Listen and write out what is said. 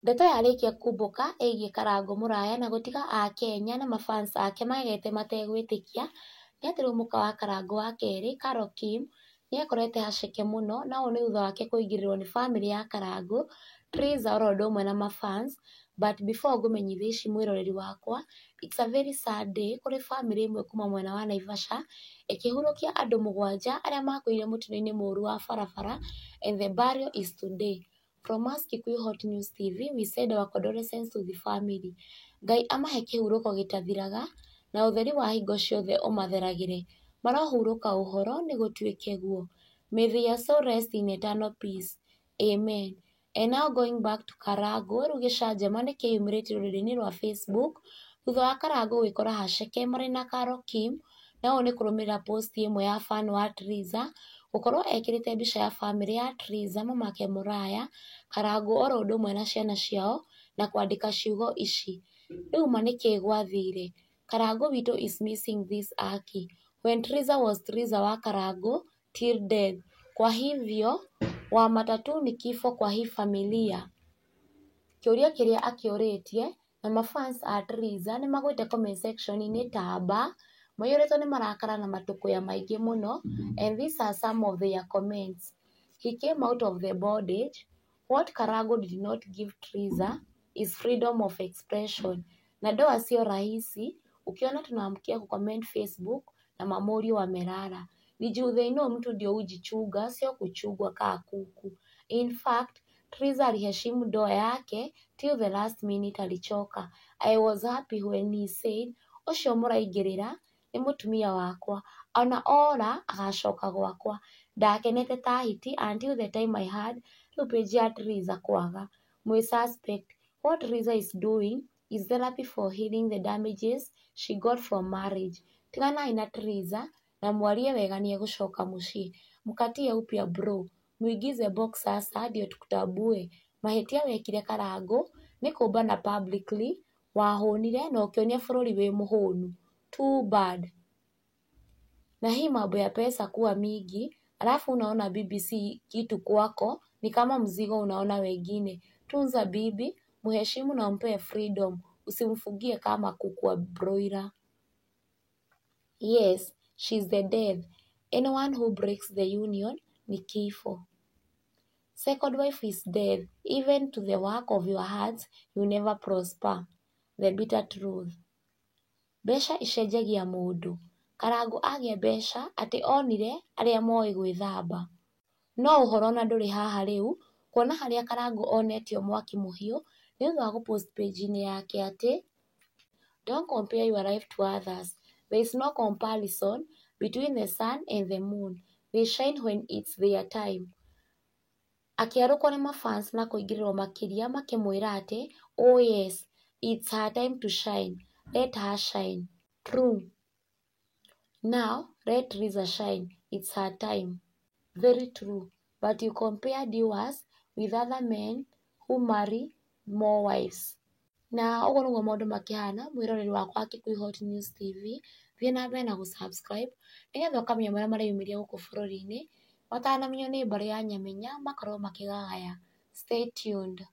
Ndeto yarĩkia kumbũka ĩgiĩ Karangũ Mũraya na gũtiga Akenya na mafans ake magegete mategwĩtĩkia, nĩ atĩ rĩu mũka wa Karangũ wa kerĩ, Carol Kim, nĩ ekorete haceke mũno, na ũũ nĩ thutha wake kũingĩrĩrwo nĩ bamĩrĩ ya Karangũ, Triza oro ũndũ ũmwe na mafans. But before ngũmenyithie ici mwĩroreri wakwa, it's a very sad day kũrĩ bamĩrĩ ĩmwe kuma mwena wa Naivasha, ĩkĩhurũkia andũ 7 arĩa makuĩire mũtino-inĩ mũru wa barabara, and the burial is today. From us Kikuyu Hot News TV, we send our condolences to the family. Ngai amahe kĩhurũko gĩtathiraga, na ũtheri wa hingo ciothe ũmatheragĩre. Marohurũka ũhoro nĩ gũtuĩke guo. May their soul rest in eternal peace. Amen. And now going back to Karangũ, rĩu gĩcanjama nĩ kĩyumĩrĩtie rũrenda-inĩ rwa Facebook, thutha wa Karangũ gwĩkora haceke marĩ na Carol Kim, na ũũ nĩ kũrũmĩrĩra post ĩmwe ya fan wa Triza, gũkorwo ekĩrĩte mbica ya bamĩrĩ ya Triza, mamake Mũraya, Karangũ oro ũndũ ũmwe na ciana ciao, na kwandĩka ciugo ici. Rĩu ma nĩkĩĩ gwathire? Karangũ witũ is missing this Aki. When Triza was Triza wa Karangũ, till death. Kwa hivyo, wa matatu ni kifo kwa hii familia. Kĩũria kĩrĩa akĩũrĩtie, na mafans a Triza nĩ magwĩte comment section-inĩ ta mba, maiyũrĩtwo nĩ marakara na matũkũya maingĩ mũno, and these are some of their comments. He came out of the bondage. What Karangũ did not give Triza is freedom of expression. Na ndoa sio rahisi, ukiona tunaamkia kucomment Facebook na Mamorio wamelala. Ni juu they know mtu ndio hujichunga, sio kuchungwa kaa kuku. In fact, Triza aliheshimu ndoa yake till the last minute alichoka. I was happy when he said, ũcio mũraingĩrĩra nĩ mũtumia wakwa, ona ora agacoka gwakwa. Ndakenete ta hiti until the time I had rĩu page ya Triza kwaga. Mwe suspect, what Triza is doing is therapy for healing the damages she got from marriage. Tiganai na Triza na mwarie wega nĩ egũcoka mũciĩ. Mkatie upya bro, muigize box sasa ndio tukutambue. Mahĩtia wekire Karangũ nĩ kũmbana publicly, wahũnire na ũkĩonia bũrũri wĩ mũhũnu. Too bad. Na hii mambo ya pesa kuwa mingi, alafu unaona BBC kitu kwako, ni kama mzigo unaona wengine. Tunza bibi, muheshimu na umpe freedom, usimfungie kama kuku wa broiler. Yes, she's the death. Anyone who breaks the union ni kifo. Second wife is death. Even to the work of your hands, you never prosper. The bitter truth. Mbeca icenjagia mũndũ. Karangũ agĩa mbeca atĩ onire arĩa moĩ gwĩthamba. No ũhoro na ndũrĩ haha rĩu, kuona harĩa Karangũ onetio mwaki mũhiũ, nĩ thutha wa gũpost page-inĩ yake atĩ, don't compare your life to others. There is no comparison between the sun and the moon. They shine when it's their time. Akĩarũkwo nĩ mafans na kũingĩrĩrwo makĩria makĩmwĩra atĩ, oh yes, it's her time to shine. Let her shine. True. Now, let Triza shine. It's her time. Very true. But you compared yours with other men who marry more wives. Na ũguo nĩguo maũndũ makĩhana, mwĩroreri wakwa Kikuyu Hot News TV, thiĩ na mbere na gũsubscribe, nĩgetha ũkamenya marĩa mareyumĩria gũkũ bũrũri-inĩ, matanamenywo nĩ mbarĩ ya Nyamenya, makorwo makĩgagaya. Stay tuned.